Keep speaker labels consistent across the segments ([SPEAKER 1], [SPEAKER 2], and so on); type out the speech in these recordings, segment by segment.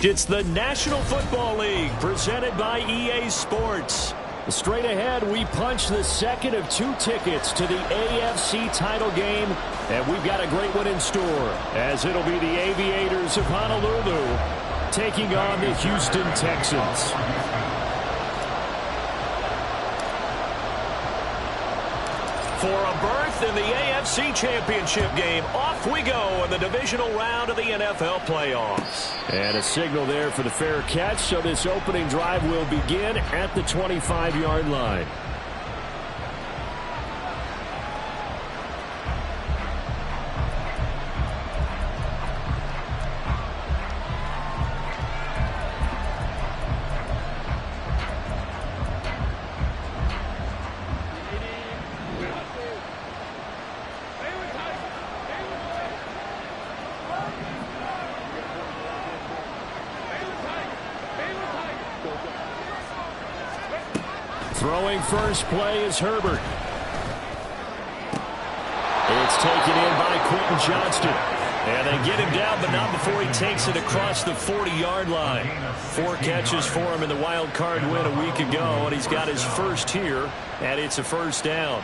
[SPEAKER 1] It's the National Football League presented by EA Sports. Straight ahead, we punch the second of 2 tickets to the AFC title game, and we've got a great one in store, as it'll be the Aviators of Honolulu taking on the Houston Texans. For a berth in the AFC Championship game, off we go in the divisional round of the NFL playoffs. And a signal there for the fair catch, so this opening drive will begin at the 25-yard line. Throwing first play is Herbert. It's taken in by Quentin Johnston. And they get him down, but not before he takes it across the 40-yard line. 4 catches for him in the wild card win a week ago, and he's got his first here, and it's a first down.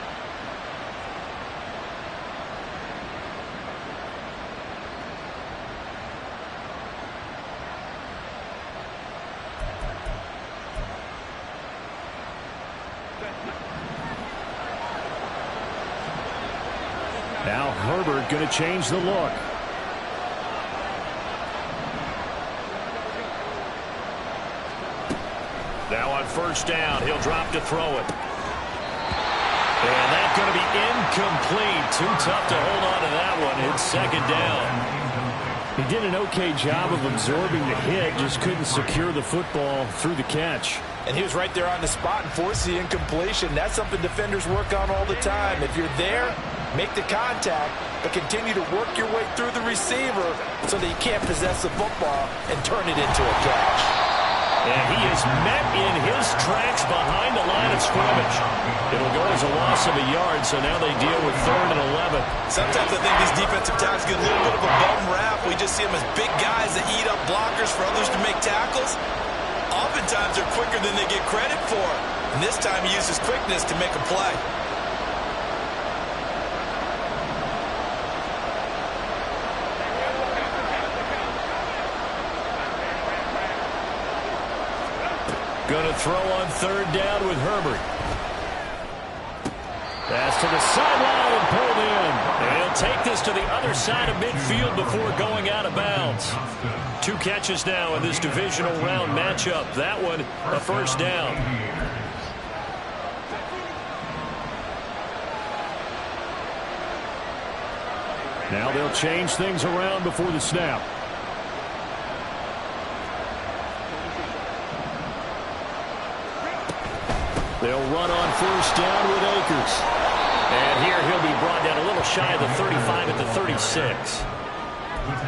[SPEAKER 1] Now Herbert going to change the look. Now on first down, he'll drop to throw it. And that's going to be incomplete. Too tough to hold on to that one. It's second down. He did an okay job of absorbing the hit, just couldn't secure the football through the catch.
[SPEAKER 2] And he was right there on the spot and forced the incompletion. That's something defenders work on all the time. If you're there, make the contact, but continue to work your way through the receiver so that you can't possess the football and turn it into a catch.
[SPEAKER 1] And he is met in his tracks behind the line of scrimmage. It'll go as a loss of a yard, so now they deal with 3rd and 11.
[SPEAKER 3] Sometimes I think these defensive tackles get a little bit of a bum rap. We just see them as big guys that eat up blockers for others to make tackles. Oftentimes they're quicker than they get credit for. And this time he uses quickness to make a play.
[SPEAKER 1] Going to throw on 3rd down with Herbert. Pass to the sideline and pulled in. And he'll take this to the other side of midfield before going out of bounds. 2 catches now in this divisional round matchup. That one, a first down. Now they'll change things around before the snap. They'll run on first down with Akers. And here he'll be brought down a little shy of the 35 at the 36.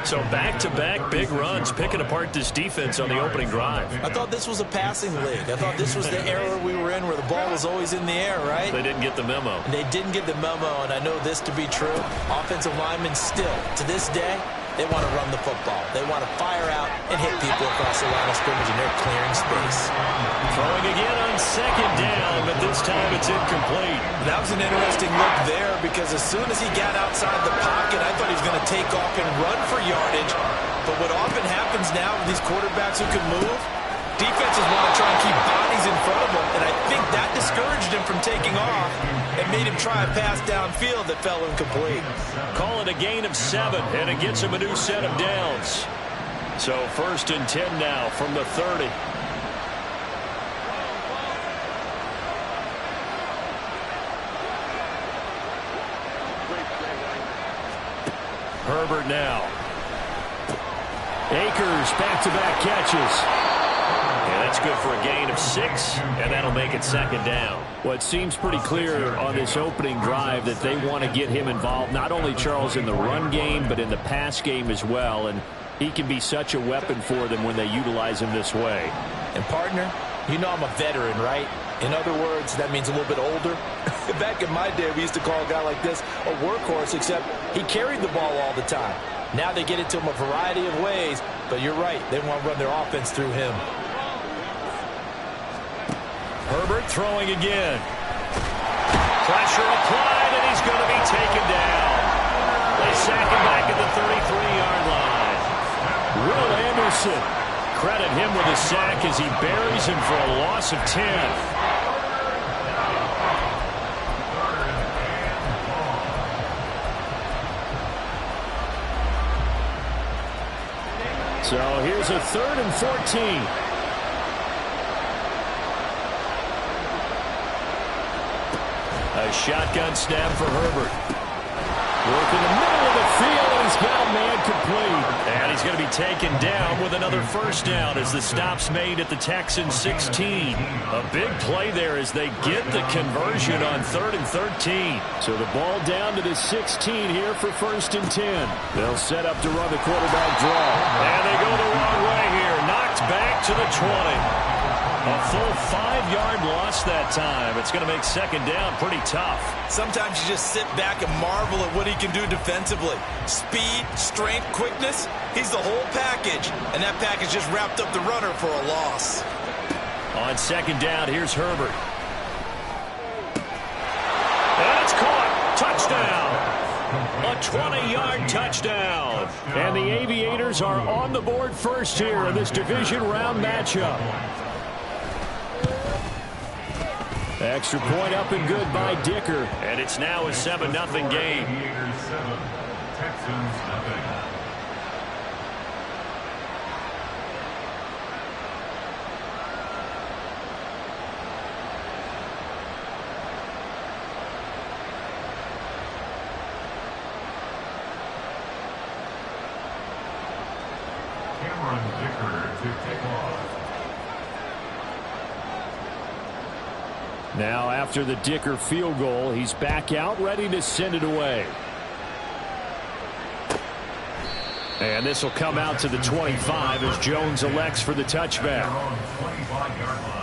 [SPEAKER 1] So back-to-back big runs, picking apart this defense on the opening drive.
[SPEAKER 2] I thought this was a passing league. I thought this was the era we were in where the ball was always in the air, right?
[SPEAKER 1] They didn't get the memo.
[SPEAKER 2] They didn't get the memo, and I know this to be true. Offensive linemen still, to this day, they want to run the football. They want to fire out and hit people across the line of scrimmage, and they're clearing space.
[SPEAKER 1] Throwing again on second down, but this time it's incomplete.
[SPEAKER 2] That was an interesting look there because as soon as he got outside the pocket, I thought he was going to take off and run for yardage. But what often happens now with these quarterbacks who can move, defenses want to try and keep bodies in front of them, and I think that discouraged him from taking off and made him try a pass downfield that fell incomplete.
[SPEAKER 1] Call it a gain of 7, and it gets him a new set of downs. So 1st and 10 now from the 30. Herbert now. Akers back-to-back catches. And that's good for a gain of 6, and that'll make it second down. Well, it seems pretty clear on this opening drive that they want to get him involved, not only, Charles, in the run game, but in the pass game as well. And he can be such a weapon for them when they utilize him this way.
[SPEAKER 2] And, partner, you know I'm a veteran, right? In other words, that means a little bit older. Back in my day, we used to call a guy like this a workhorse, except he carried the ball all the time. Now they get it to him a variety of ways, but you're right. They want to run their offense through him.
[SPEAKER 1] Herbert throwing again. Pressure applied, and he's going to be taken down. They sack him back at the 33-yard line. Will Anderson, credit him with a sack as he buries him for a loss of 10. So here's a 3rd and 14. A shotgun snap for Herbert. Work in the middle of the field, and he's got a man complete. And he's going to be taken down with another first down as the stop's made at the Texans 16. A big play there as they get the conversion on 3rd and 13. So the ball down to the 16 here for 1st and 10. They'll set up to run the quarterback draw. And they go the wrong way here. Knocked back to the 20. A full 5-yard loss that time. It's going to make second down pretty tough.
[SPEAKER 2] Sometimes you just sit back and marvel at what he can do defensively. Speed, strength, quickness. He's the whole package. And that package just wrapped up the runner for a loss.
[SPEAKER 1] On second down, here's Herbert. And it's caught. Touchdown. A 20-yard touchdown. And the Aviators are on the board first here in this division round matchup. Extra point up and good by Dicker. And it's now a 7-0 game.
[SPEAKER 4] Texans nothing. Dicker to take off.
[SPEAKER 1] Now after the Dicker field goal, he's back out ready to send it away. And this will come out to the 25 as Jones elects for the touchback.
[SPEAKER 4] 25-yard line.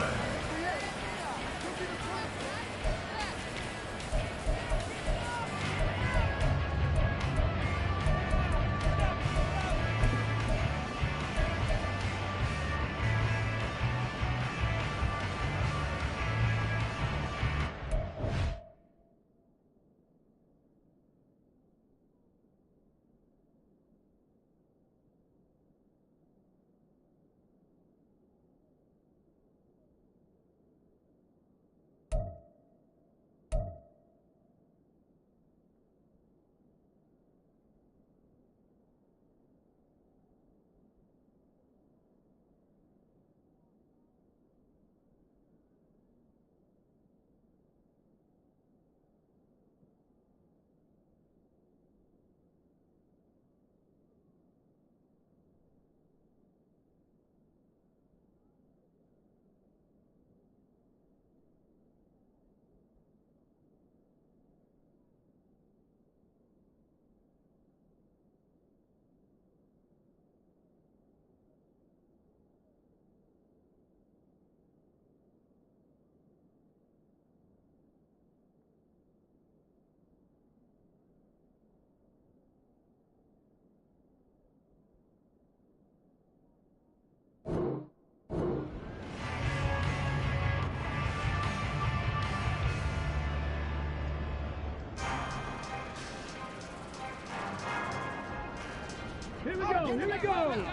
[SPEAKER 5] Here we go, here we go.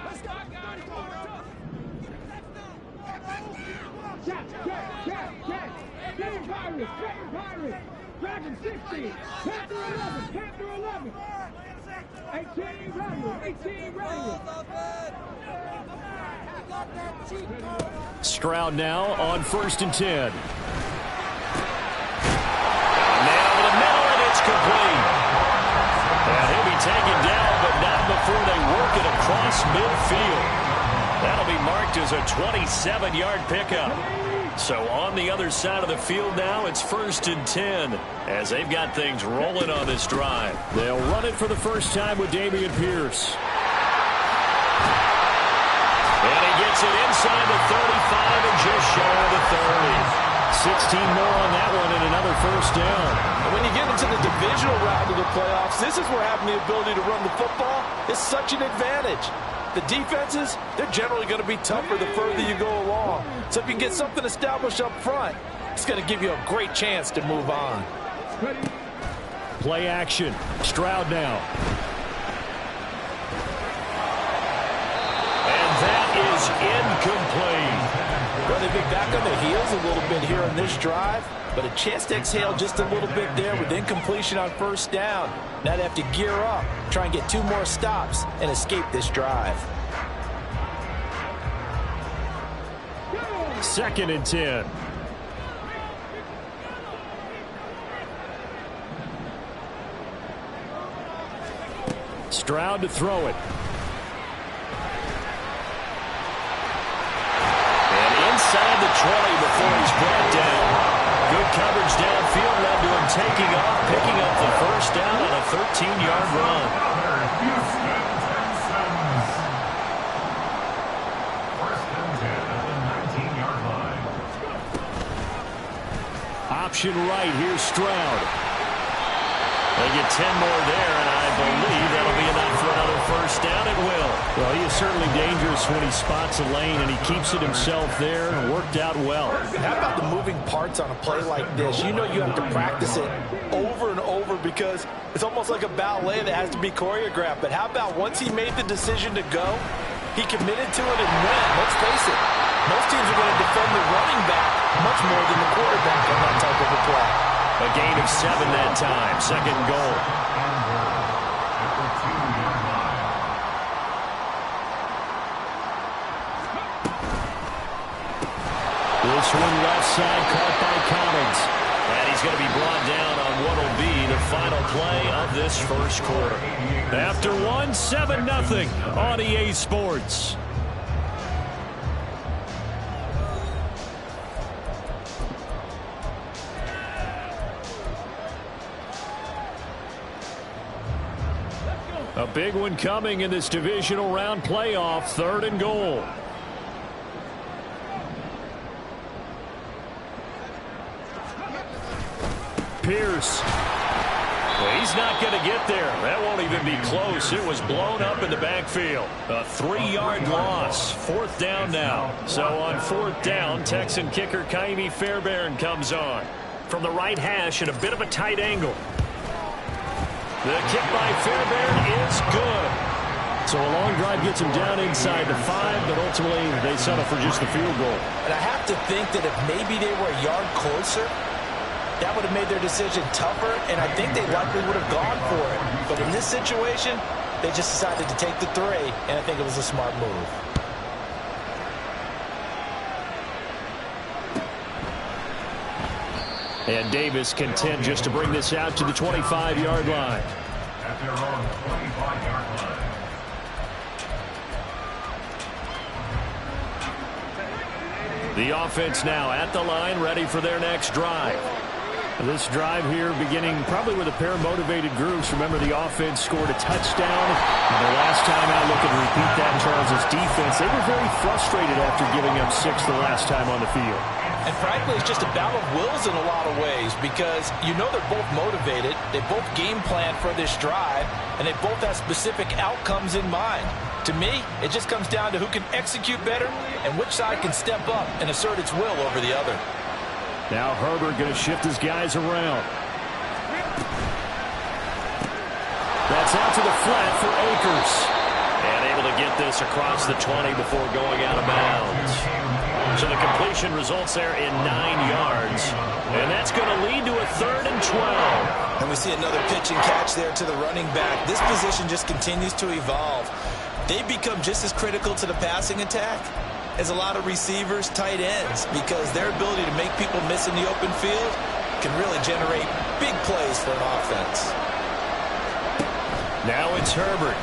[SPEAKER 5] Check. Getting Pirates. Dragon 60. Panther 11. 18 ready.
[SPEAKER 1] Stroud now on 1st and 10. Now to the middle, and it's complete. And he'll be taken down, but before they work it across midfield. That'll be marked as a 27-yard pickup. So on the other side of the field now, it's 1st and 10 as they've got things rolling on this drive. They'll run it for the first time with Dameon Pierce. And he gets it inside the 35 and just shy of the 30. 16 more on that one and another first down.
[SPEAKER 2] And when you get into the divisional round of the playoffs, this is where having the ability to run the football is such an advantage. The defenses, they're generally going to be tougher the further you go along. So if you can get something established up front, it's going to give you a great chance to move on.
[SPEAKER 1] Play action. Stroud now. And that is incomplete.
[SPEAKER 2] Well, they've been back on their heels a little bit here on this drive, but a chance to exhale just a little bit there with incompletion on first down. Now they have to gear up, try and get 2 more stops, and escape this drive.
[SPEAKER 1] 2nd and 10. Stroud to throw it. Inside the 20 before he's brought down. Good coverage downfield led to him taking off, picking up the first down on a 13-yard run. Option right, here's Stroud. They get 10 more there, and I believe that'll be enough for another first down. It will. Well, he is certainly dangerous when he spots a lane, and he keeps it himself there, and worked out well.
[SPEAKER 2] How about the moving parts on a play like this? You know you have to practice it over and over because it's almost like a ballet that has to be choreographed. But how about once he made the decision to go, he committed to it and went. Let's face it, most teams are going to defend the running back much more than the quarterback on that type of a play.
[SPEAKER 1] A gain of 7 that time. 2nd and goal. This one left side caught by Collins. And he's going to be brought down on what will be the final play of this first quarter. After 7-0 on EA Sports. A big one coming in this divisional round playoff. 3rd and goal. Pierce. Well, he's not going to get there. That won't even be close. It was blown up in the backfield. A 3-yard loss. 4th down now. So on 4th down, Texan kicker Kaimi Fairbairn comes on. From the right hash at a bit of a tight angle. The kick by Fairbairn is good. So a long drive gets him down inside the 5, but ultimately they settle for just the field goal.
[SPEAKER 2] And I have to think that if maybe they were a yard closer, that would have made their decision tougher, and I think they likely would have gone for it. But in this situation, they just decided to take the 3, and I think it was a smart move.
[SPEAKER 1] And Davis content just to bring this out to the 25-yard line.
[SPEAKER 4] At their own 25-yard line.
[SPEAKER 1] The offense now at the line, ready for their next drive. This drive here beginning probably with a pair of motivated groups. Remember, the offense scored a touchdown. And the last time out, looking to repeat that, Charles' defense, they were very frustrated after giving up 6 the last time on the field.
[SPEAKER 2] And frankly, it's just a battle of wills in a lot of ways because you know they're both motivated, they both game plan for this drive, and they both have specific outcomes in mind. To me, it just comes down to who can execute better and which side can step up and assert its will over the other.
[SPEAKER 1] Now Herbert going to shift his guys around. That's out to the flat for Akers. And able to get this across the 20 before going out of bounds. So the completion results there in 9 yards. And that's going to lead to a 3rd and 12.
[SPEAKER 3] And we see another pitch and catch there to the running back. This position just continues to evolve. They become just as critical to the passing attack as a lot of receivers, tight ends, because their ability to make people miss in the open field can really generate big plays for an offense.
[SPEAKER 1] Now it's Herbert.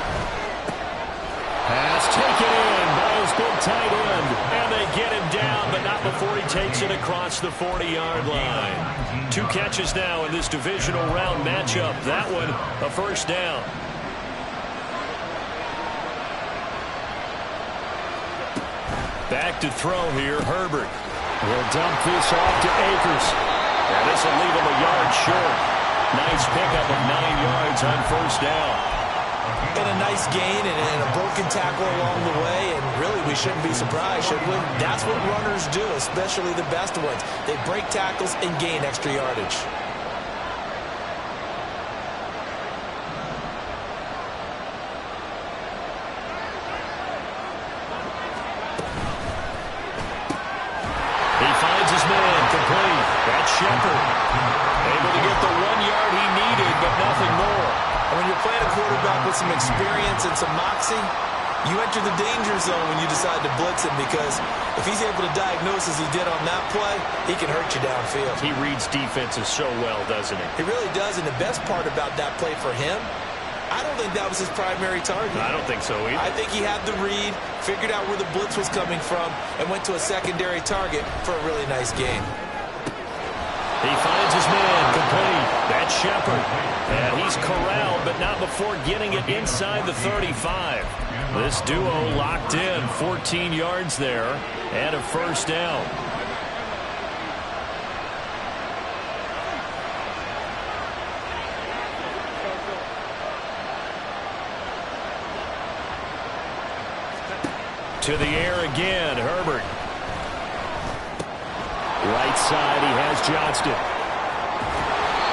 [SPEAKER 1] Pass taken in by his big tight end. And they get him down, but not before he takes it across the 40-yard line. 2 catches now in this divisional round matchup. That one, a first down. Back to throw here, Herbert. Will dump this off to Akers. And this will leave him a yard short. Nice pickup of 9 yards on first down.
[SPEAKER 2] And a nice gain and a broken tackle along the way, and really we shouldn't be surprised, should we? That's what runners do, especially the best ones. They break tackles and gain extra yardage.
[SPEAKER 1] He finds his man complete. That's Shepard. Able to get the 1 yard he needed, but nothing more.
[SPEAKER 2] And when you're playing a quarterback with some experience and some moxie, you enter the danger zone when you decide to blitz him, because if he's able to diagnose as he did on that play, he can hurt you downfield.
[SPEAKER 1] He reads defenses so well, doesn't he?
[SPEAKER 2] He really does, and the best part about that play for him, I don't think that was his primary target.
[SPEAKER 1] I don't think so either.
[SPEAKER 2] I think he had the read, figured out where the blitz was coming from, and went to a secondary target for a really nice gain.
[SPEAKER 1] He finds his man complete. That's Shepard. And he's corralled, but not before getting it inside the 35. This duo locked in. 14 yards there and a first down. To the air again, Herbert. Right side, he has Johnston.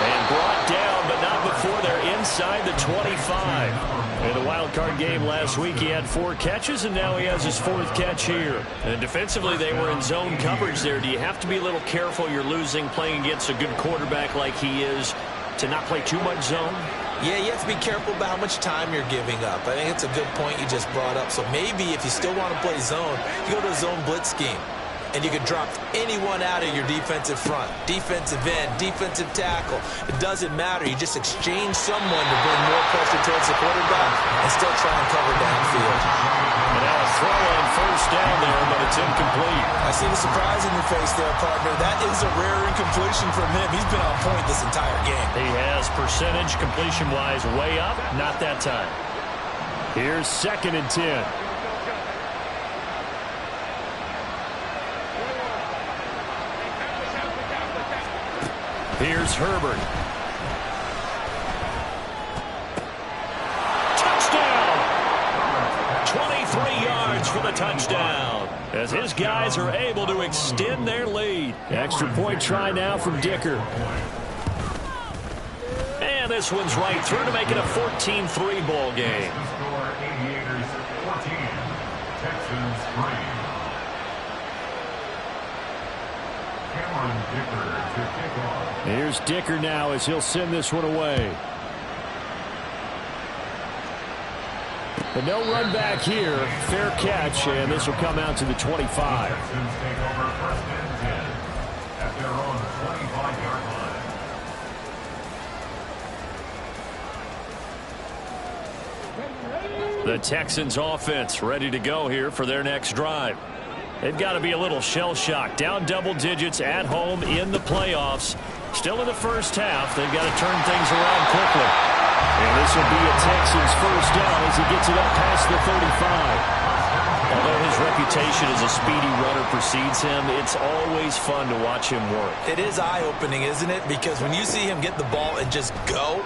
[SPEAKER 1] And brought down, but not before they're inside the 25. In the wild card game last week, he had 4 catches, and now he has his 4th catch here. And defensively, they were in zone coverage there. Do you have to be a little careful? You're losing playing against a good quarterback like he is to not play too much zone?
[SPEAKER 2] Yeah, you have to be careful about how much time you're giving up. I think it's a good point you just brought up. So maybe if you still want to play zone, you go to a zone blitz scheme. And you can drop anyone out of your defensive front, defensive end, defensive tackle. It doesn't matter. You just exchange someone to bring more pressure towards the quarterback and still try and cover downfield.
[SPEAKER 1] And now a throw on first down there, but it's incomplete.
[SPEAKER 2] I see the surprise in your face there, partner. That is a rare incompletion from him. He's been on point this entire game.
[SPEAKER 1] He has percentage completion-wise way up. Not that time. Here's 2nd and 10. Here's Herbert. Touchdown! 23 yards for the touchdown, as his guys are able to extend their lead. Extra point try now from Dicker. And this one's right through to make it a 14-3 ball game.
[SPEAKER 4] Score Aviators 14, Texans 3.
[SPEAKER 1] Here's Dicker now as he'll send this one away. But no run back here. Fair catch, and this will come out to the 25.
[SPEAKER 4] Texans take over 1st and 10 at their own 25-yard line.
[SPEAKER 1] The Texans offense ready to go here for their next drive. They've got to be a little shell-shocked. Down double digits at home in the playoffs. Still in the first half. They've got to turn things around quickly. And this will be a Texans first down as he gets it up past the 35. Although his reputation as a speedy runner precedes him, it's always fun to watch him work.
[SPEAKER 2] It is eye-opening, isn't it? Because when you see him get the ball and just go,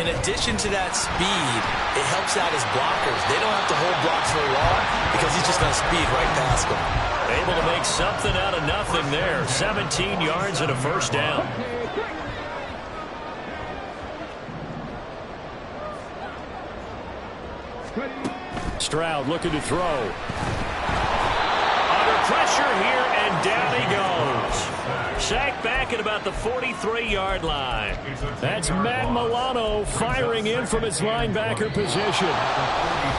[SPEAKER 2] in addition to that speed, it helps out his blockers. They don't have to hold blocks for long because he's just going to speed right past them.
[SPEAKER 1] Able to make something out of nothing there. 17 yards and a first down. Stroud looking to throw. Under pressure here, and down he goes. Sacked back at about the 43-yard line. That's Matt Milano firing in from his linebacker position.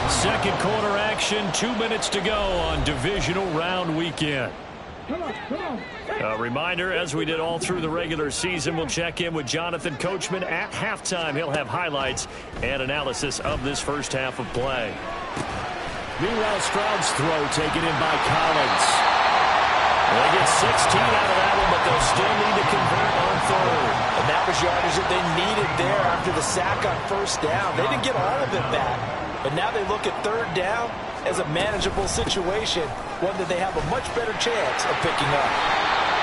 [SPEAKER 1] Second quarter action, 2 minutes to go on divisional round weekend. A reminder, as we did all through the regular season, we'll check in with Jonathan Coachman at halftime. He'll have highlights and analysis of this first half of play. Meanwhile, Stroud's throw taken in by Collins. They get 16 out of that one, but they'll still need to convert on third.
[SPEAKER 2] And that was yardage that they needed there after the sack on first down. They didn't get all of it back, but now they look at third down as a manageable situation, one that they have a much better chance of picking up.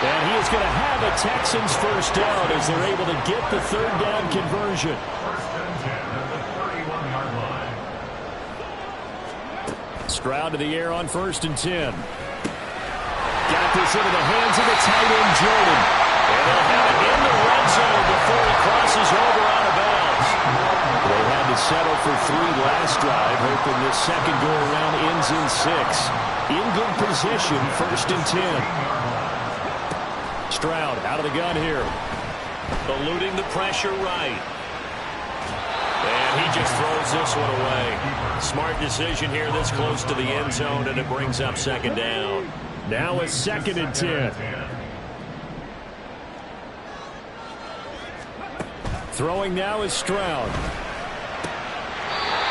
[SPEAKER 1] And he is going to have a Texans first down as they're able to get the third down conversion.
[SPEAKER 4] First and 10 at the 31-yard line.
[SPEAKER 1] Stroud to the air on first and 10. Got this into the hands of the tight end, Jordan. And they'll have it in the red zone before he crosses over out of bounds. They had to settle for 3 last drive, hoping this second go-around ends in 6. In good position, first and 10. Stroud out of the gun here. Eluding the pressure right. And he just throws this one away. Smart decision here this close to the end zone, and it brings up second down. Now a second and 10. Throwing now is Stroud.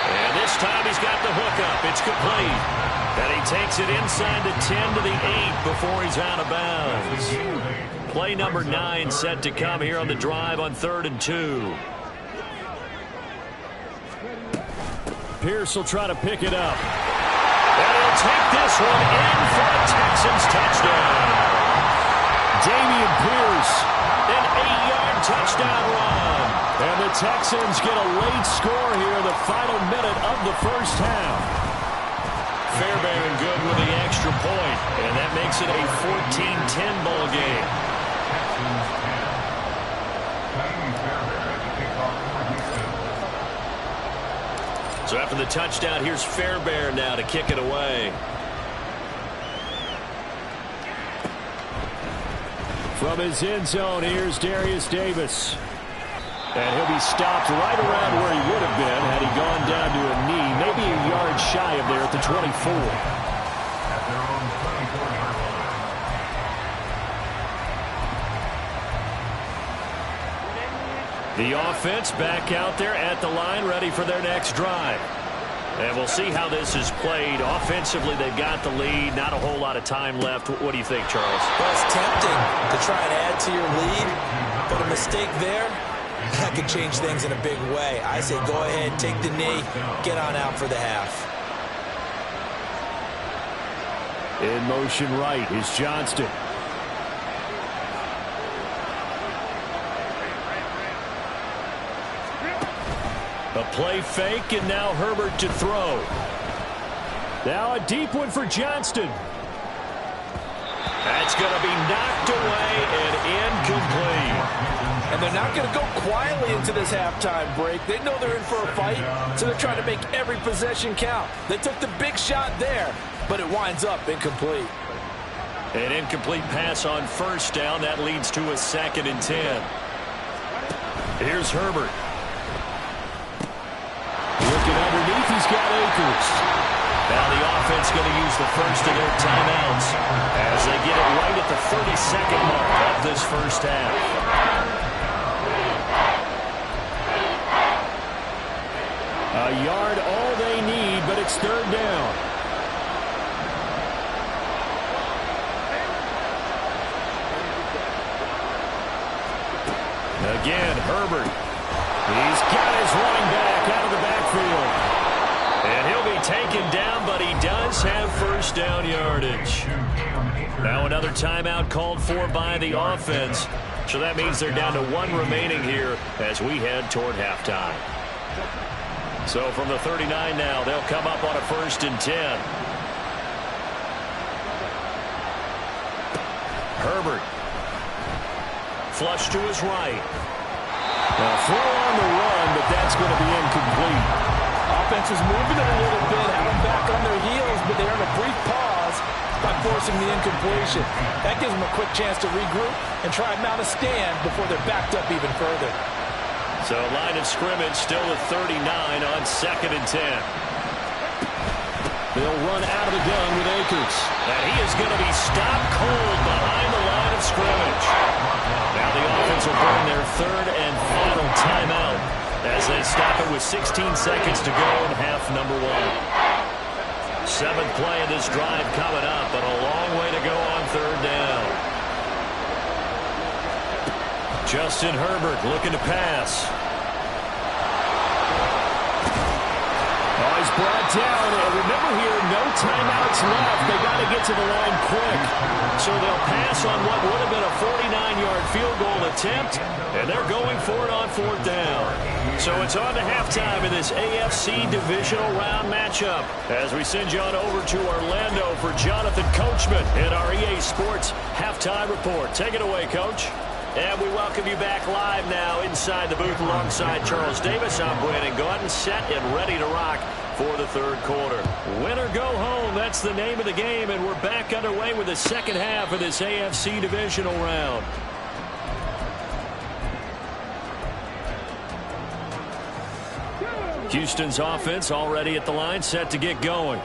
[SPEAKER 1] And this time he's got the hookup. It's complete. And he takes it inside the 10 to the 8 before he's out of bounds. Play number 9 set to come here on the drive on 3rd and 2. Pierce will try to pick it up. And he'll take this one in for a Texans touchdown. Damian Pierce, an 8-yard touchdown run. And the Texans get a late score here, the final minute of the first half. Fairbairn good with the extra point, and that makes it a 14-10 ball game. So after the touchdown, here's Fairbairn now to kick it away. From his end zone, here's Darius Davis. And he'll be stopped right around where he would have been had he gone down to a knee, maybe a yard shy of there at the 24.
[SPEAKER 4] At their own 24-yard line.
[SPEAKER 1] The offense back out there at the line, ready for their next drive. And we'll see how this is played. Offensively, they've got the lead. Not a whole lot of time left. What do you think, Charles?
[SPEAKER 2] Well, it's tempting to try and add to your lead, but a mistake there, that could change things in a big way. I say go ahead, take the knee, get on out for the half.
[SPEAKER 1] In motion right is Johnston. A play fake, and now Herbert to throw. Now a deep one for Johnston. That's going to be knocked away and incomplete.
[SPEAKER 2] And they're not going to go quietly into this halftime break. They know they're in for a fight, so they're trying to make every possession count. They took the big shot there, but it winds up incomplete.
[SPEAKER 1] An incomplete pass on first down. That leads to a 2nd and 10. Here's Herbert. Looking underneath, he's got Akers. Now the offense going to use the first of their timeouts as they get it right at the 32nd mark of this first half. A yard all they need, but it's 3rd down. Again, Herbert. He's got his running back out of the backfield. And he'll be taken down, but he does have first down yardage. Now another timeout called for by the offense. So that means they're down to 1 remaining here as we head toward halftime. So from the 39 now, they'll come up on a 1st and 10. Herbert. Flush to his right. A throw on the run, but that's going to be incomplete.
[SPEAKER 2] Offense is moving it a little bit, have them back on their heels, but they earn a brief pause by forcing the incompletion. That gives them a quick chance to regroup and try and mount a stand before they're backed up even further.
[SPEAKER 1] So line of scrimmage still at 39 on 2nd and 10. They'll run out of the gun with Akers. And he is going to be stopped cold behind the line of scrimmage. Now the offense will burn their 3rd and final timeout as they stop it with 16 seconds to go in half number 1. Seventh play of this drive coming up, but a long way to go on third down. Justin Herbert looking to pass. Oh, he's brought down. And remember here, no timeouts left. They got to get to the line quick. So they'll pass on what would have been a 49-yard field goal attempt, and they're going for it on fourth down. So it's on to halftime in this AFC divisional round matchup as we send you on over to Orlando for Jonathan Coachman in our EA Sports halftime report. Take it away, Coach. And we welcome you back live now inside the booth alongside Charles Davis. I'm Brandon Gaudin, set and ready to rock for the third quarter. Win or go home, that's the name of the game, and we're back underway with the second half of this AFC divisional round. Houston's offense already at the line, set to get going.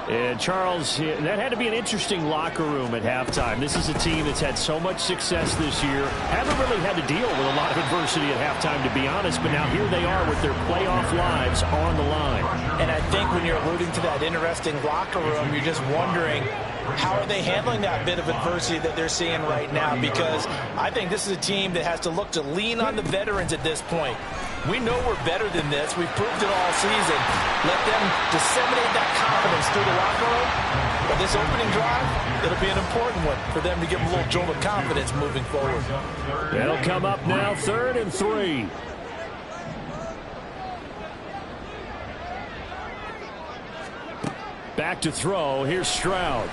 [SPEAKER 1] And Charles, that had to be an interesting locker room at halftime. This is a team that's had so much success this year. Haven't really had to deal with a lot of adversity at halftime, to be honest. But now here they are with their playoff lives on the line.
[SPEAKER 2] And I think when you're alluding to that interesting locker room, you're just wondering, how are they handling that bit of adversity that they're seeing right now? Because I think this is a team that has to look to lean on the veterans at this point. We know we're better than this. We've proved it all season. Let them disseminate that confidence through the locker room. But this opening drive, it'll be an important one for them to give them a little jolt of confidence moving forward.
[SPEAKER 1] It'll come up now, 3rd and 3. Back to throw. Here's Stroud.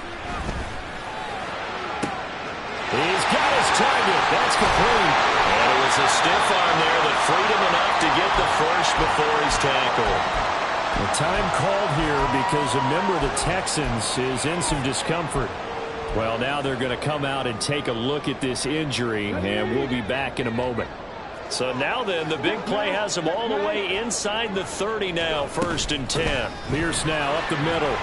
[SPEAKER 1] He's got his target. That's complete.
[SPEAKER 3] And it was a stiff arm there that freed him enough to get the first before he's tackled.
[SPEAKER 1] The time called here because a member of the Texans is in some discomfort. Well, now they're going to come out and take a look at this injury, and we'll be back in a moment. So now then, the big play has them all the way inside the 30 now, 1st and 10. Pierce now up the middle.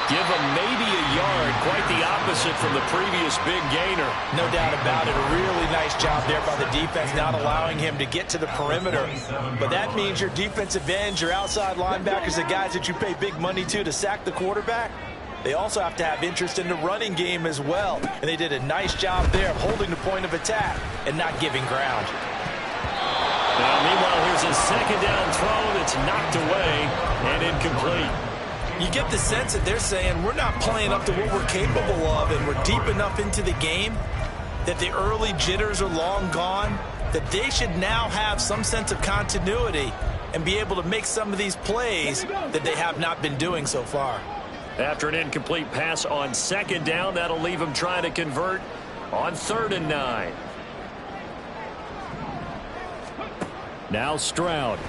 [SPEAKER 3] Give him maybe a yard, quite the opposite from the previous big gainer.
[SPEAKER 2] No doubt about it. A really nice job there by the defense, not allowing him to get to the perimeter. But that means your defensive ends, your outside linebackers, the guys that you pay big money to sack the quarterback, they also have to have interest in the running game as well. And they did a nice job there of holding the point of attack and not giving ground.
[SPEAKER 1] Now, meanwhile, here's a second down throw that's knocked away and incomplete.
[SPEAKER 2] You get the sense that they're saying we're not playing up to what we're capable of, and we're deep enough into the game that the early jitters are long gone, that they should now have some sense of continuity and be able to make some of these plays that they have not been doing so far.
[SPEAKER 1] After an incomplete pass on 2nd down, that'll leave them trying to convert on 3rd and 9. Now Stroud.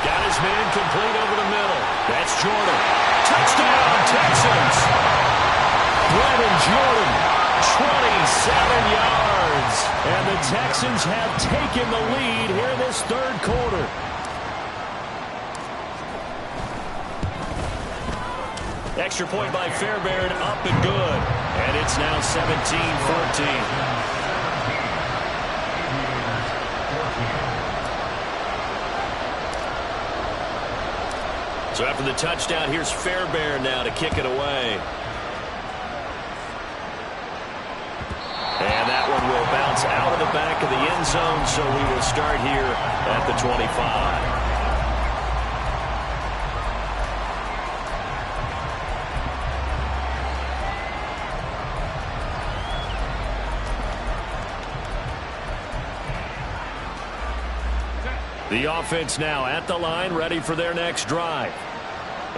[SPEAKER 1] Got his man complete over the middle. That's Jordan. Touchdown, Texans. Brennan Jordan, 27 yards. And the Texans have taken the lead here in this 3rd quarter. Extra point by Fairbairn, up and good. And it's now 17-14. So after the touchdown, here's Fairbairn now to kick it away. And that one will bounce out of the back of the end zone, so we will start here at the 25. The offense now at the line, ready for their next drive.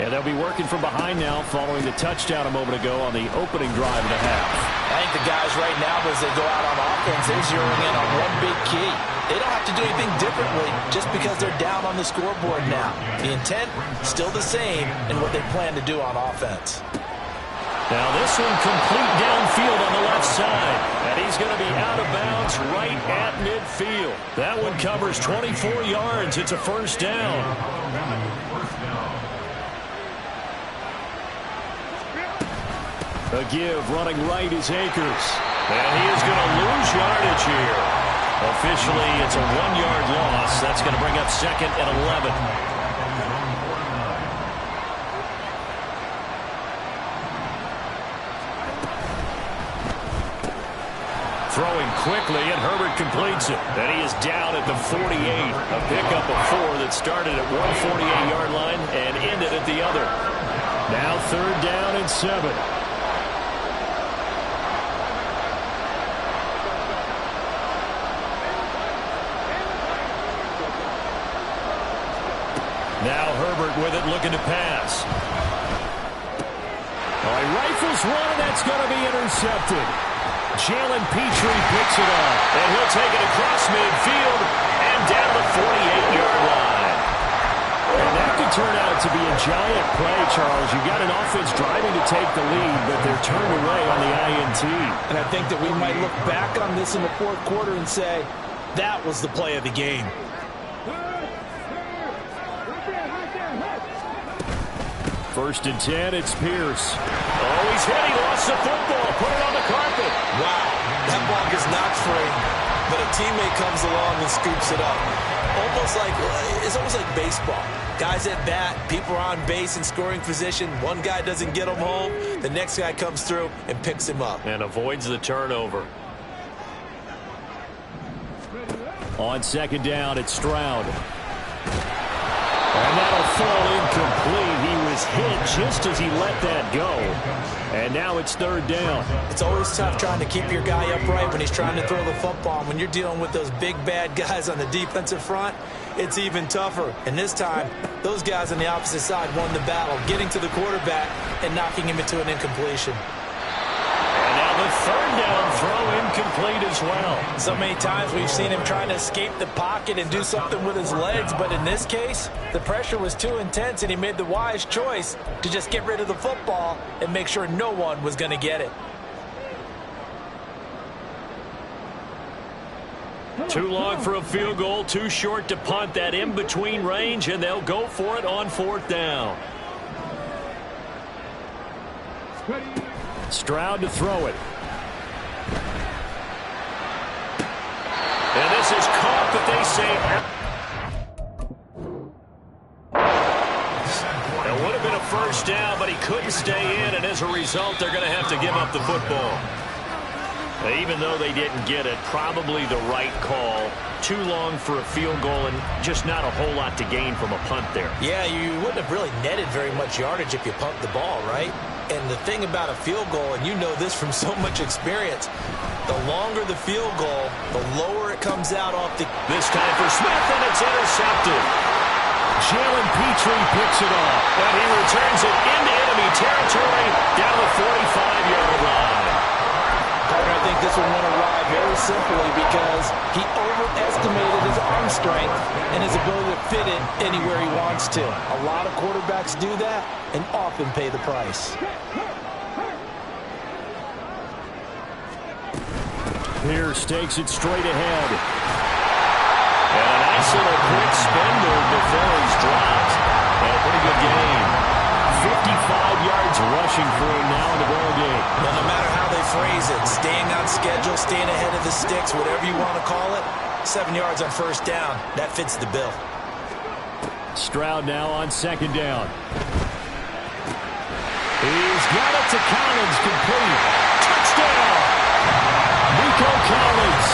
[SPEAKER 1] And they'll be working from behind now following the touchdown a moment ago on the opening drive of the half.
[SPEAKER 2] I think the guys right now, as they go out on offense, they're zeroing in on one big key. They don't have to do anything differently just because they're down on the scoreboard now. The intent, still the same in what they plan to do on offense.
[SPEAKER 1] Now this one complete downfield on the left side. And he's going to be out of bounds right at midfield. That one covers 24 yards. It's a 1st down. A give running right is Akers. And he is going to lose yardage here. Officially, it's a 1-yard loss. That's going to bring up 2nd and 11. throwing quickly, and Herbert completes it. And he is down at the 48. A pickup of 4 that started at one 48-yard line and ended at the other. Now 3rd down and 7. Now Herbert with it, looking to pass. Oh, he rifles one, and that's going to be intercepted. Jalen Petrie picks it up, and he'll take it across midfield and down the 48-yard line. And that could turn out to be a giant play, Charles. You've got an offense driving to take the lead, but they're turned away on the INT.
[SPEAKER 2] And I think that we might look back on this in the 4th quarter and say, that was the play of the game.
[SPEAKER 1] First and 10, it's Pierce. Oh, he's hit. He lost the football. Put it on the carpet.
[SPEAKER 2] Wow, that ball gets knocked free, but a teammate comes along and scoops it up. It's almost like baseball. Guys at bat, people are on base in scoring position. One guy doesn't get him home. The next guy comes through and picks him up.
[SPEAKER 1] And avoids the turnover. On 2nd down, it's Stroud. And that'll fall incomplete. He was hit just as he let that go. And now it's 3rd down.
[SPEAKER 2] It's always tough trying to keep your guy upright when he's trying to throw the football. When you're dealing with those big, bad guys on the defensive front, it's even tougher. And this time, those guys on the opposite side won the battle, getting to the quarterback and knocking him into an incompletion.
[SPEAKER 1] And now the 3rd down throw incomplete as well.
[SPEAKER 2] So many times we've seen him trying to escape the pocket and do something with his legs, but in this case, the pressure was too intense and he made the wise choice to just get rid of the football and make sure no one was going to get it.
[SPEAKER 1] Too long for a field goal, too short to punt. That in-between range, and they'll go for it on 4th down. Stroud to throw it. And this is caught, but they say it would have been a 1st down, but he couldn't stay in, and as a result, they're going to have to give up the football. Even though they didn't get it, probably the right call. Too long for a field goal and just not a whole lot to gain from a punt there.
[SPEAKER 2] Yeah, you wouldn't have really netted very much yardage if you pumped the ball, right? And the thing about a field goal, and you know this from so much experience, the longer the field goal, the lower it comes out off the...
[SPEAKER 1] This time for Smith, and it's intercepted. Jalen Petrie picks it off, and he returns it into enemy territory down the 45-yard line.
[SPEAKER 2] I think this one went awry very simply because he overestimated his arm strength and his ability to fit it anywhere he wants to. A lot of quarterbacks do that and often pay the price.
[SPEAKER 1] Pierce takes it straight ahead. And a nice little quick spin move before he's dropped. And a pretty good game. 55 yards rushing for him now in the ball game.
[SPEAKER 2] Well, no matter how they phrase it, staying on schedule, staying ahead of the sticks, whatever you want to call it, 7 yards on 1st down, that fits the bill.
[SPEAKER 1] Stroud now on 2nd down. He's got it to Collins, complete. Touchdown! Nico Collins,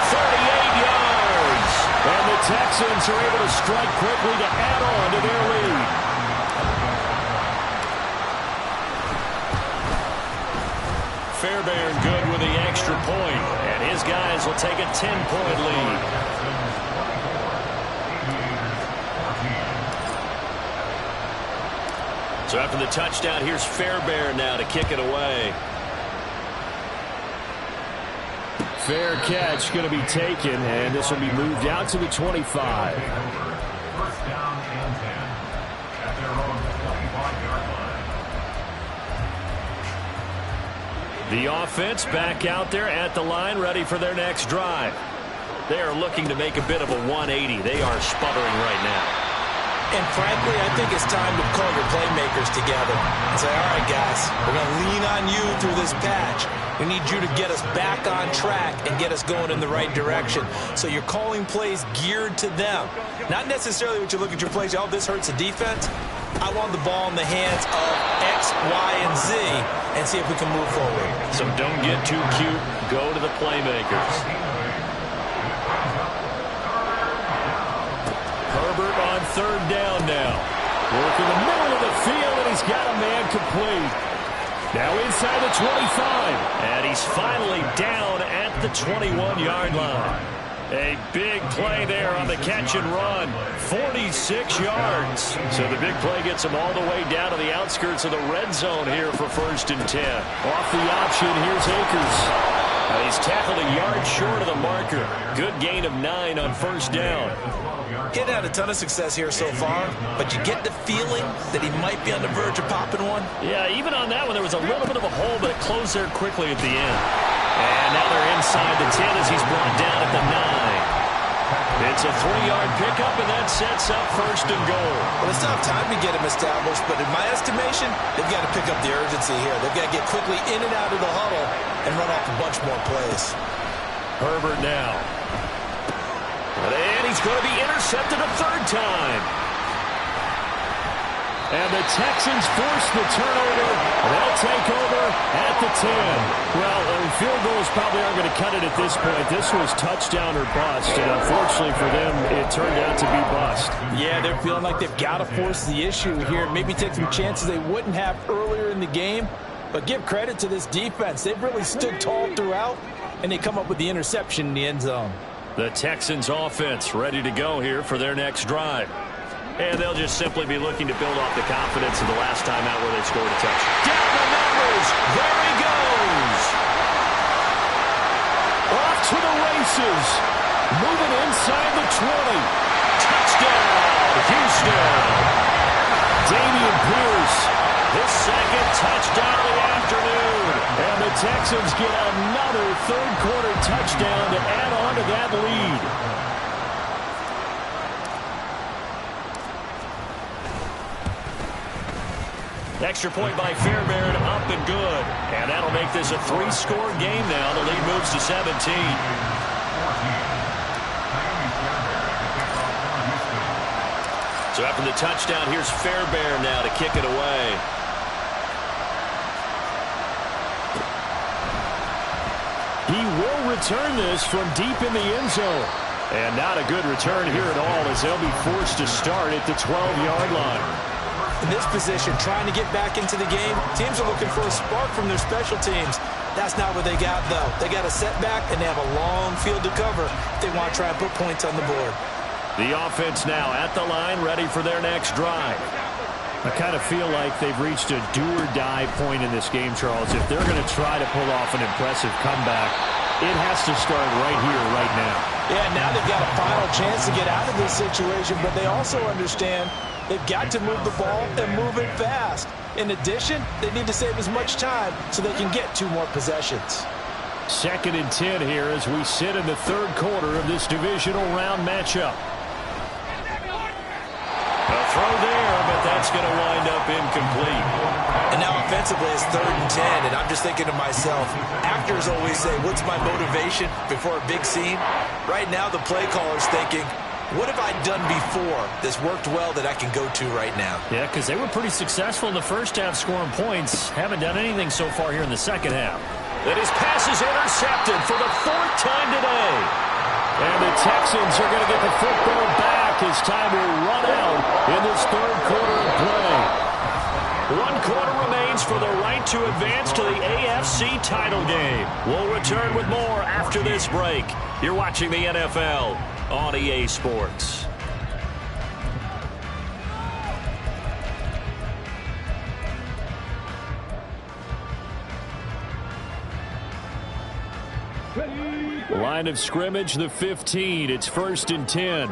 [SPEAKER 1] 38 yards. And the Texans are able to strike quickly to add on to their lead. Fairbairn good with the extra point, and his guys will take a 10-point lead. So after the touchdown, here's Fairbairn now to kick it away. Fair catch going to be taken, and this will be moved out to the 25.
[SPEAKER 4] 1st down and 10 at their own 25-yard line.
[SPEAKER 1] The offense back out there at the line, ready for their next drive. They are looking to make a bit of a 180. They are sputtering right now.
[SPEAKER 2] And frankly, I think it's time to call your playmakers together and say, all right, guys, we're going to lean on you through this patch. We need you to get us back on track and get us going in the right direction. So you're calling plays geared to them. Not necessarily what you look at your plays, oh, this hurts the defense. I want the ball in the hands of X, Y, and Z and see if we can move forward.
[SPEAKER 1] So don't get too cute. go to the playmakers. Herbert on third down now. Working the middle of the field, and he's got a man complete. Now inside the 25. And he's finally down at the 21-yard line. A big play there on the catch and run. 46 yards. So the big play gets him all the way down to the outskirts of the red zone here for 1st and 10. Off the option, here's Akers. He's tackled a yard short of the marker. Good gain of 9 on 1st down.
[SPEAKER 2] Getting had a ton of success here so far, but you get the feeling that he might be on the verge of popping one.
[SPEAKER 1] Yeah, even on that one, there was a little bit of a hole, but it closed there quickly at the end. And now they're inside the 10 as he's brought down at the 9. It's a 3-yard pickup, and that sets up 1st and goal.
[SPEAKER 2] Well, it's not time to get him established, but in my estimation, they've got to pick up the urgency here. They've got to get quickly in and out of the huddle and run off a bunch more plays.
[SPEAKER 1] Herbert now. And he's going to be intercepted a 3rd time. And the Texans force the turnover. They'll take over at the 10. Well, field goals probably aren't going to cut it at this point. This was touchdown or bust, and unfortunately for them, it turned out to be bust.
[SPEAKER 3] Yeah, they're feeling like they've got to force the issue here. Maybe take some chances they wouldn't have earlier in the game. But give credit to this defense. They've really stood tall throughout, and they come up with the interception in the end zone.
[SPEAKER 1] The Texans offense ready to go here for their next drive. And they'll just simply be looking to build off the confidence of the last time out where they scored a touchdown. Down the numbers. There he goes. Off to the races. Moving inside the 20. Touchdown, Houston. Damian Pierce, his 2nd touchdown of the afternoon. And the Texans get another 3rd-quarter touchdown to add on to that lead. Extra point by Fairbairn, up and good. And that'll make this a 3-score game now. The lead moves to 17. So after the touchdown, here's Fairbairn now to kick it away. He will return this from deep in the end zone. And not a good return here at all as they'll be forced to start at the 12-yard line.
[SPEAKER 2] In this position, trying to get back into the game, teams are looking for a spark from their special teams. That's not what they got, though. They got a setback, and they have a long field to cover if they want to try and put points on the board.
[SPEAKER 1] The offense now at the line, ready for their next drive. I kind of feel like they've reached a do-or-die point in this game, Charles. If they're going to try to pull off an impressive comeback, it has to start right here, right now.
[SPEAKER 2] Yeah, now they've got a final chance to get out of this situation, but they also understand they've got to move the ball and move it fast. In addition, they need to save as much time so they can get 2 more possessions.
[SPEAKER 1] 2nd and 10 here as we sit in the 3rd quarter of this divisional round matchup. A throw there, but that's going to wind up incomplete.
[SPEAKER 2] And now offensively it's 3rd and 10, and I'm just thinking to myself, actors always say, what's my motivation before a big scene? Right now the play caller's thinking, what have I done before that's worked well that I can go to right now?
[SPEAKER 1] Yeah, because they were pretty successful in the first half scoring points. Haven't done anything so far here in the second half. And his pass is intercepted for the 4th time today. And the Texans are going to get the football back as time will run out in this 3rd quarter of play. 1 quarter remains for the right to advance to the AFC title game. We'll return with more after this break. You're watching the NFL on EA Sports. Line of scrimmage, the 15. It's 1st and 10.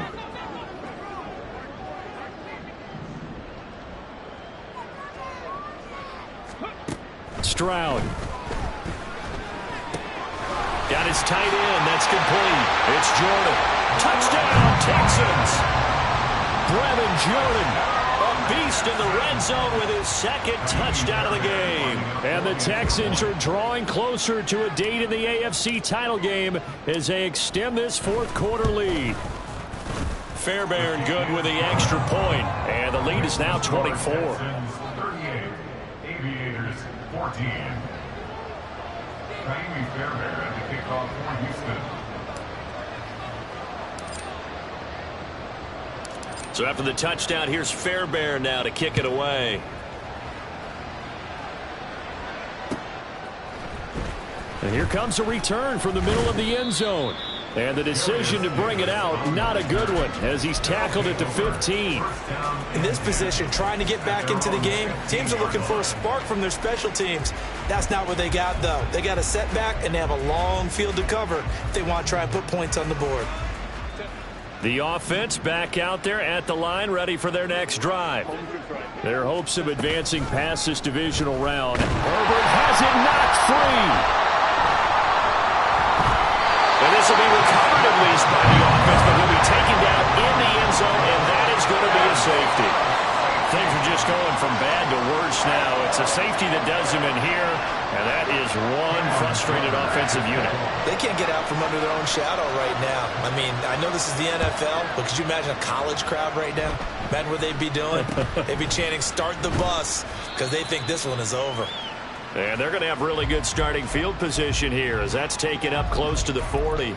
[SPEAKER 1] Stroud. Got his tight end. That's complete. It's Jordan. Touchdown, Texans. Brevin Jordan, a beast in the red zone with his 2nd touchdown of the game. And the Texans are drawing closer to a date in the AFC title game as they extend this 4th quarter lead. Fairbairn good with the extra point, and the lead is now 24.
[SPEAKER 4] 38, Aviators 14. Fairbairn to kick kickoff for Houston.
[SPEAKER 1] So after the touchdown, here's Fairbairn now to kick it away. And here comes a return from the middle of the end zone. And the decision to bring it out, not a good one, as he's tackled it to 15.
[SPEAKER 2] In this position, trying to get back into the game, teams are looking for a spark from their special teams. That's not what they got, though. They got a setback, and they have a long field to cover if they want to try and put points on the board.
[SPEAKER 1] The offense back out there at the line, ready for their next drive. Their hopes of advancing past this divisional round. Herbert has it knocked free. And this will be recovered at least by the offense, but he'll be taken down in the end zone, and that is going to be a safety. Things are just going from bad to worse now. It's a safety that does him in here, and that is one frustrated offensive unit.
[SPEAKER 2] They can't get out from under their own shadow right now. I mean, I know this is the NFL, but could you imagine a college crowd right now? Imagine what they'd be doing. They'd be chanting, "Start the bus," because they think this one is over.
[SPEAKER 1] And they're going to have really good starting field position here as that's taken up close to the 40.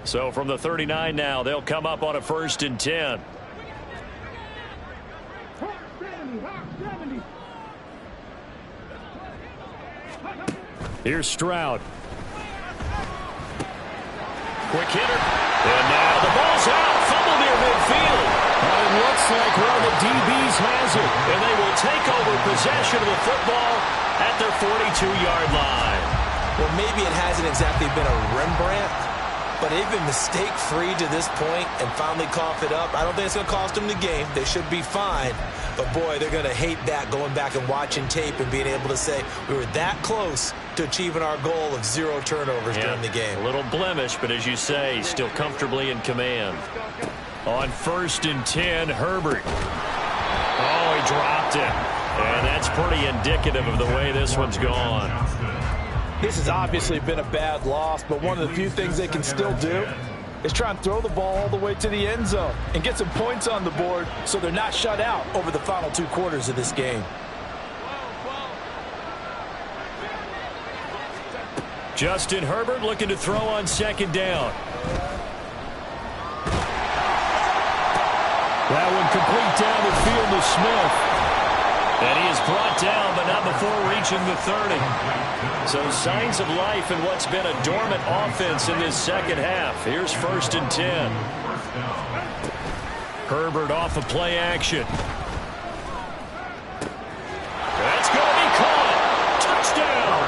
[SPEAKER 1] So from the 39 now, they'll come up on a 1st and 10. Here's Stroud. Quick hitter. And now the ball's out. Fumble near midfield. And it looks like one of the DBs has it. And they will take over possession of the football at their 42-yard line.
[SPEAKER 2] Well, maybe it hasn't exactly been a Rembrandt, but they've been mistake-free to this point and finally cough it up. I don't think it's going to cost them the game. They should be fine. But, boy, they're going to hate that, going back and watching tape and being able to say we were that close to achieving our goal of 0 turnovers during the game.
[SPEAKER 1] A little blemish, but as you say, still comfortably in command. On 1st and 10, Herbert. Oh, he dropped it. And that's pretty indicative of the way this one's gone.
[SPEAKER 2] This has obviously been a bad loss, but one of the few things they can still do is try and throw the ball all the way to the end zone and get some points on the board so they're not shut out over the final 2 quarters of this game.
[SPEAKER 1] Justin Herbert looking to throw on 2nd down. That one complete down the field to Smith. And he is brought down, but not before reaching the 30. So signs of life in what's been a dormant offense in this second half. Here's 1st and 10. Herbert off of play action. That's going to be caught. Touchdown.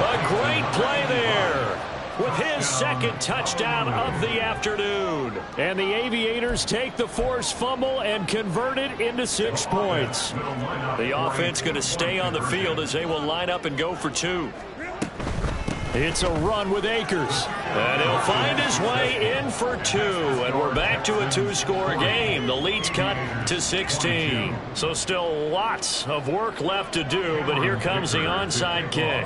[SPEAKER 1] A great play there with his 2nd touchdown of the afternoon. And the Aviators take the forced fumble and convert it into 6 points. The offense going to stay on the field as they will line up and go for 2. It's a run with Akers. And he'll find his way in for 2. And we're back to a 2-score game. The lead's cut to 16. So still lots of work left to do, but here comes the onside kick.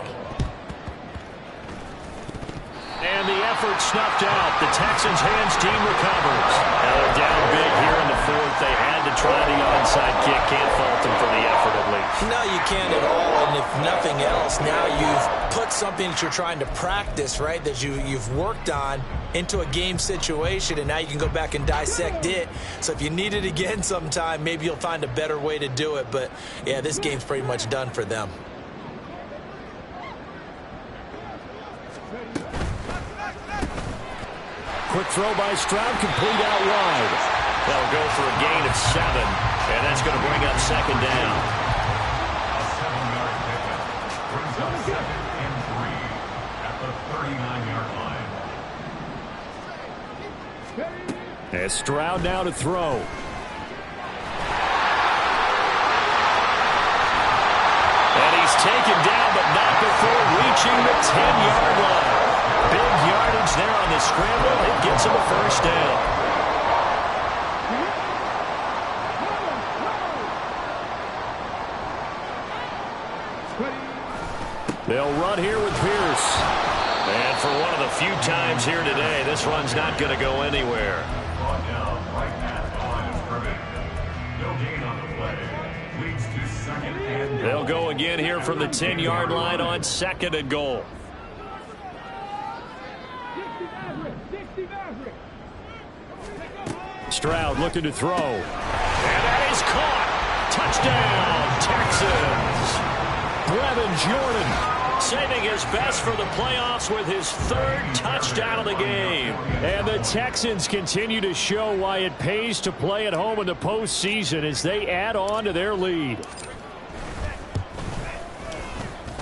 [SPEAKER 1] And the effort snuffed out. The Texans' hands team recovers. Now they're down big here in the 4th. They had to try the onside kick. Can't fault them for the effort at least.
[SPEAKER 2] No, you can't at all. And if nothing else, now you've put something that you're trying to practice, right, that you've worked on into a game situation, and now you can go back and dissect it. So if you need it again sometime, maybe you'll find a better way to do it. But, yeah, this game's pretty much done for them.
[SPEAKER 1] Quick throw by Stroud, complete out wide. That'll go for a gain of 7, and that's going to bring up 2nd down.
[SPEAKER 4] A 7-yard pickup brings up 2nd and 3 at the 39-yard line.
[SPEAKER 1] As Stroud now to throw. And he's taken down, but not before reaching the 10-yard line. Big yardage there on the scramble. It gets him a 1st down. They'll run here with Pierce. And for one of the few times here today, this run's not going to go anywhere.
[SPEAKER 4] Brought down right at the line of scrimmage. No gain on the play. Leads to second and goal.
[SPEAKER 1] They'll go again here from the 10-yard line on 2nd and goal. Stroud looking to throw. And that is caught. Touchdown, Texans. Brevin Jordan saving his best for the playoffs with his 3rd touchdown of the game. And the Texans continue to show why it pays to play at home in the postseason as they add on to their lead.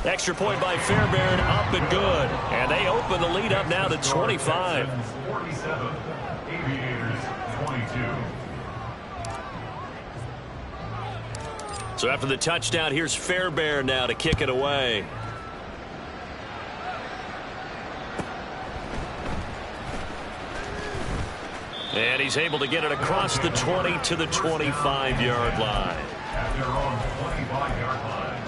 [SPEAKER 1] Extra point by Fairbairn, up and good. And they open the lead up now to 25.
[SPEAKER 4] 47. Aviators 22.
[SPEAKER 1] So after the touchdown, here's Fairbairn now to kick it away. And he's able to get it across the 20 to the 25-yard line.
[SPEAKER 4] At their own 25-yard line.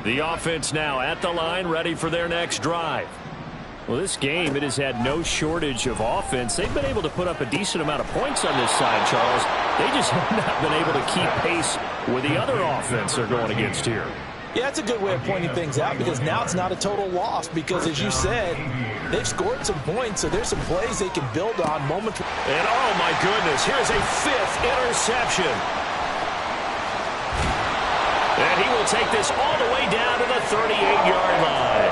[SPEAKER 1] The offense now at the line, ready for their next drive. Well, this game, it has had no shortage of offense. They've been able to put up a decent amount of points on this side, Charles. They just have not been able to keep pace with the other offense they're going against here.
[SPEAKER 2] Yeah, it's a good way of pointing things out because now it's not a total loss because, as you said, they've scored some points, so there's some plays they can build on moments.
[SPEAKER 1] And, oh, my goodness, here's a 5th interception. And he will take this all the way down to the 38-yard line.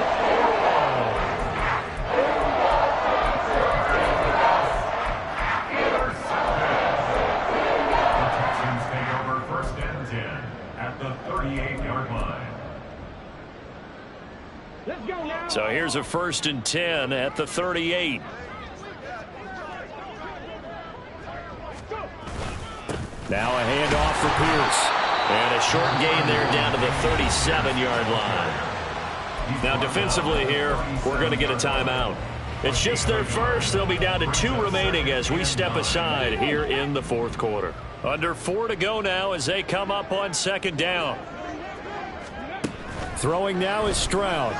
[SPEAKER 4] The Texans take over 1st and 10 at the 38-yard line.
[SPEAKER 5] Let's go now.
[SPEAKER 1] So here's a 1st and 10 at the 38. Now a handoff for Pierce. And a short gain there down to the 37-yard line. Now defensively here, we're going to get a timeout. It's just their first. They'll be down to 2 remaining as we step aside here in the 4th quarter. Under 4 to go now as they come up on 2nd down. Throwing now is Stroud.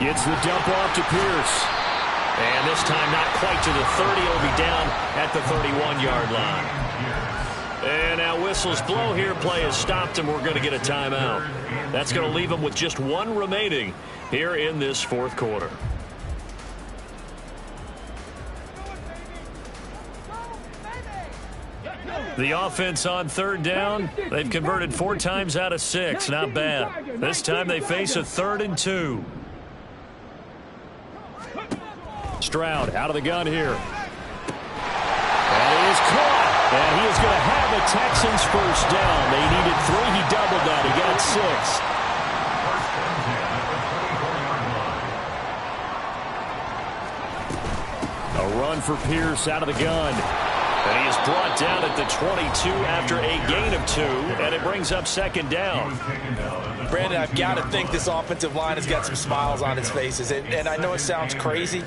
[SPEAKER 1] Gets the dump off to Pierce. And this time not quite to the 30. It'll be down at the 31-yard line. And now whistles blow here. Play has stopped, and we're going to get a timeout. That's going to leave them with just 1 remaining here in this 4th quarter. The offense on 3rd down. They've converted 4 times out of 6. Not bad. This time they face a 3rd and 2. Stroud out of the gun here. And it is caught. And he is going to have a Texans 1st down. They needed 3. He doubled that. He got 6. A run for Pierce out of the gun. And he is brought down at the 22 after a gain of 2. And it brings up 2nd down.
[SPEAKER 2] Brandon, I've got to think this offensive line has got some smiles on its faces. And I know it sounds crazy,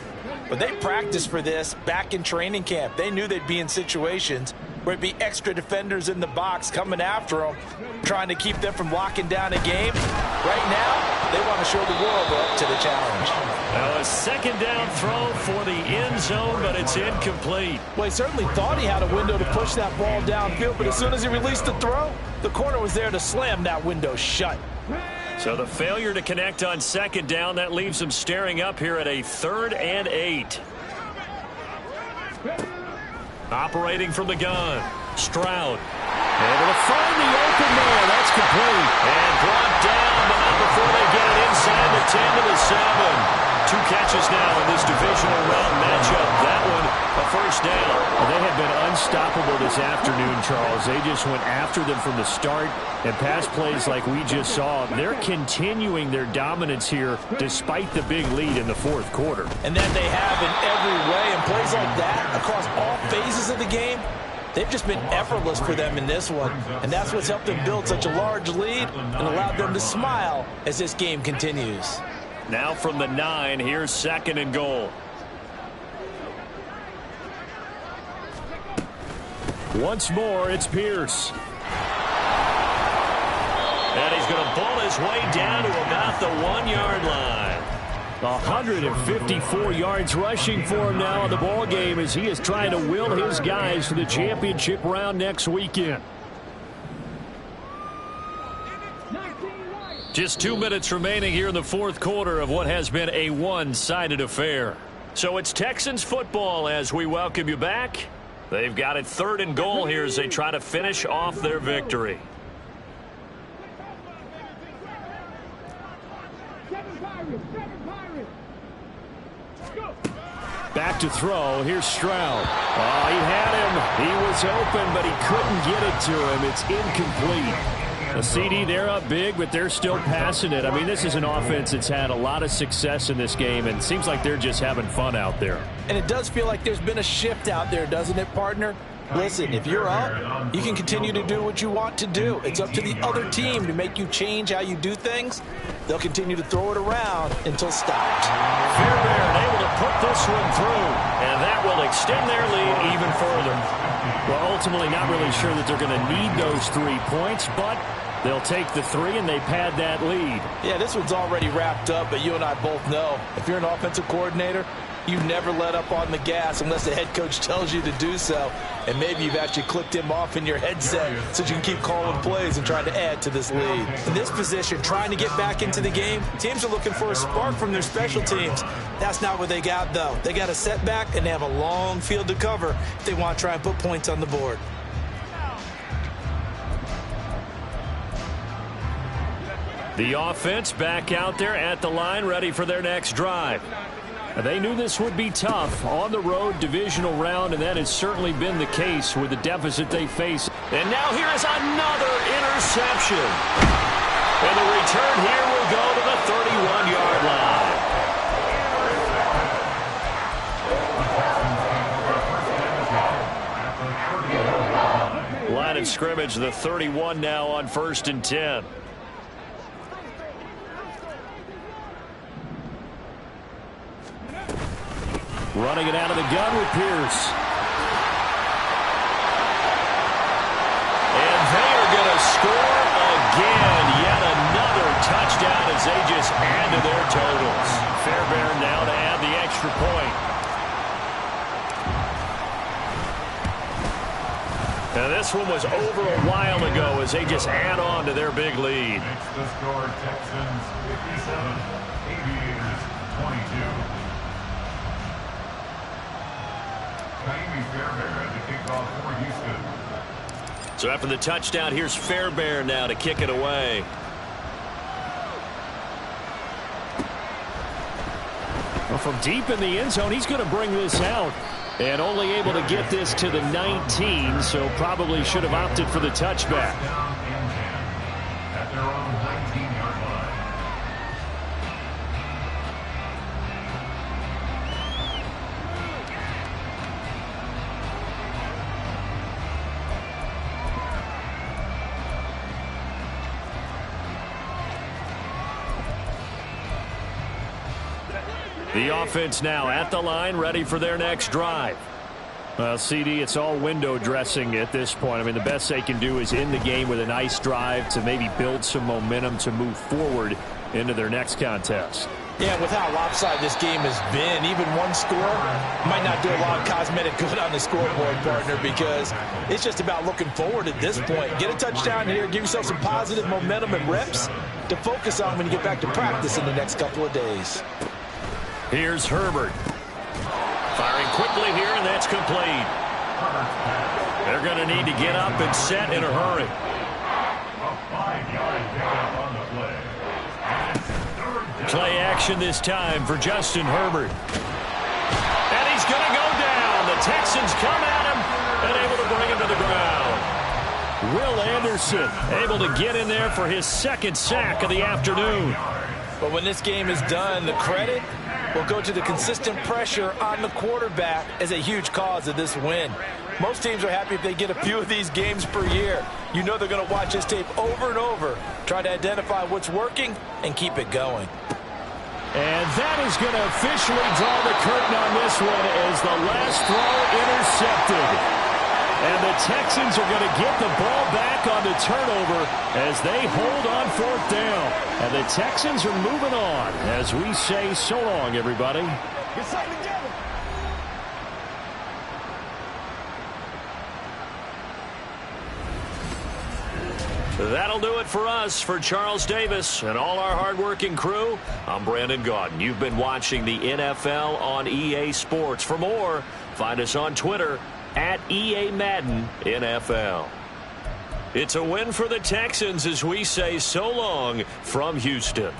[SPEAKER 2] but they practiced for this back in training camp. They knew they'd be in situations where it'd be extra defenders in the box coming after them, trying to keep them from locking down a game. Right now, they want to show the world they're up to the challenge.
[SPEAKER 1] Now a 2nd down throw for the end zone, but it's incomplete.
[SPEAKER 2] Well, he certainly thought he had a window to push that ball downfield, but as soon as he released the throw, the corner was there to slam that window shut.
[SPEAKER 1] So the failure to connect on 2nd down, that leaves them staring up here at a 3rd and 8. Operating from the gun, Stroud. Able to find the open man. That's complete. And brought down, but not before they get it inside the 10 to the 7. 2 catches now in this divisional round matchup. That one, a 1st down.
[SPEAKER 5] Well, they have been unstoppable this afternoon, Charles. They just went after them from the start. And pass plays like we just saw, they're continuing their dominance here despite the big lead in the 4th quarter.
[SPEAKER 2] And that they have in every way. And plays like that across all phases of the game, they've just been effortless for them in this one. And that's what's helped them build such a large lead and allowed them to smile as this game continues.
[SPEAKER 1] Now from the 9, here's 2nd and goal. Once more, it's Pierce.
[SPEAKER 5] And he's going to pull his way down to about the 1-yard line.
[SPEAKER 1] 154 yards rushing for him now in the ball game as he is trying to will his guys to the championship round next weekend.
[SPEAKER 5] Just 2 minutes remaining here in the fourth quarter of what has been a one-sided affair. So it's Texans football as we welcome you back. They've got it 3rd and goal here as they try to finish off their victory.
[SPEAKER 1] Back to throw. Here's Stroud. Oh, he had him. He was open, but he couldn't get it to him. It's incomplete. A CD, they're up big, but they're still passing it. I mean, this is an offense that's had a lot of success in this game, and it seems like they're just having fun out there.
[SPEAKER 2] And it does feel like there's been a shift out there, doesn't it, partner? Listen, if you're up, you can continue to do what you want to do. It's up to the other team to make you change how you do things. They'll continue to throw it around until stopped.
[SPEAKER 5] Fairbairn able to put this one through, and that will extend their lead even further.
[SPEAKER 1] Well, ultimately not really sure that they're going to need those 3 points, but they'll take the 3 and they pad that lead.
[SPEAKER 2] Yeah, this one's already wrapped up, but you and I both know if you're an offensive coordinator, you never let up on the gas unless the head coach tells you to do so. And maybe you've actually clicked him off in your headset so you can keep calling plays and trying to add to this lead. In this position, trying to get back into the game, teams are looking for a spark from their special teams. That's not what they got, though. They got a setback, and they have a long field to cover if they want to try and put points on the board.
[SPEAKER 5] The offense back out there at the line, ready for their next drive.
[SPEAKER 1] They knew this would be tough on the road divisional round, and that has certainly been the case with the deficit they face.
[SPEAKER 5] And now here is another interception. And the return here will go to the 31-yard line. Line of scrimmage, the 31 now on 1st and 10.
[SPEAKER 1] Running it out of the gun with Pierce.
[SPEAKER 5] And they are going to score again. Yet another touchdown as they just add to their totals. Fairbairn now to add the extra point. Now this one was over a while ago as they just add on to their big lead.
[SPEAKER 4] Makes the score Texans 57, Aviators 22.
[SPEAKER 5] So after the touchdown, here's Fairbairn now to kick it away.
[SPEAKER 1] Well, from deep in the end zone, he's going to bring this out. And only able to get this to the 19, so probably should have opted for the touchback.
[SPEAKER 4] At their own 19-yard line.
[SPEAKER 1] The offense now at the line, ready for their next drive. Well, CD, it's all window dressing at this point. I mean, the best they can do is end the game with a nice drive to maybe build some momentum to move forward into their next contest.
[SPEAKER 2] Yeah, with how lopsided this game has been, even one score might not do a lot of cosmetic good on the scoreboard, partner, because it's just about looking forward at this point. Get a touchdown here, give yourself some positive momentum and reps to focus on when you get back to practice in the next couple of days.
[SPEAKER 5] Here's Herbert. Firing quickly here, and that's complete. They're going to need to get up and set in a hurry.
[SPEAKER 4] A 5-yard pickup on the play. And it's 3rd down.
[SPEAKER 5] Play action this time for Justin Herbert. And he's going to go down. The Texans come at him and able to bring him to the ground.
[SPEAKER 1] Will Anderson able to get in there for his 2nd sack of the afternoon.
[SPEAKER 2] But when this game is done, the credit will go to the consistent pressure on the quarterback as a huge cause of this win. Most teams are happy if they get a few of these games per year. You know they're going to watch this tape over and over, try to identify what's working and keep it going.
[SPEAKER 1] And that is going to officially draw the curtain on this one as the last throw intercepted. And the Texans are going to get the ball back on the turnover as they hold on 4th down. And the Texans are moving on as we say so long, everybody.
[SPEAKER 6] Get something together.
[SPEAKER 1] That'll do it for us. For Charles Davis and all our hardworking crew, I'm Brandon Gaudin. You've been watching the NFL on EA Sports. For more, find us on Twitter at EA Madden NFL. It's a win for the Texans as we say so long from Houston.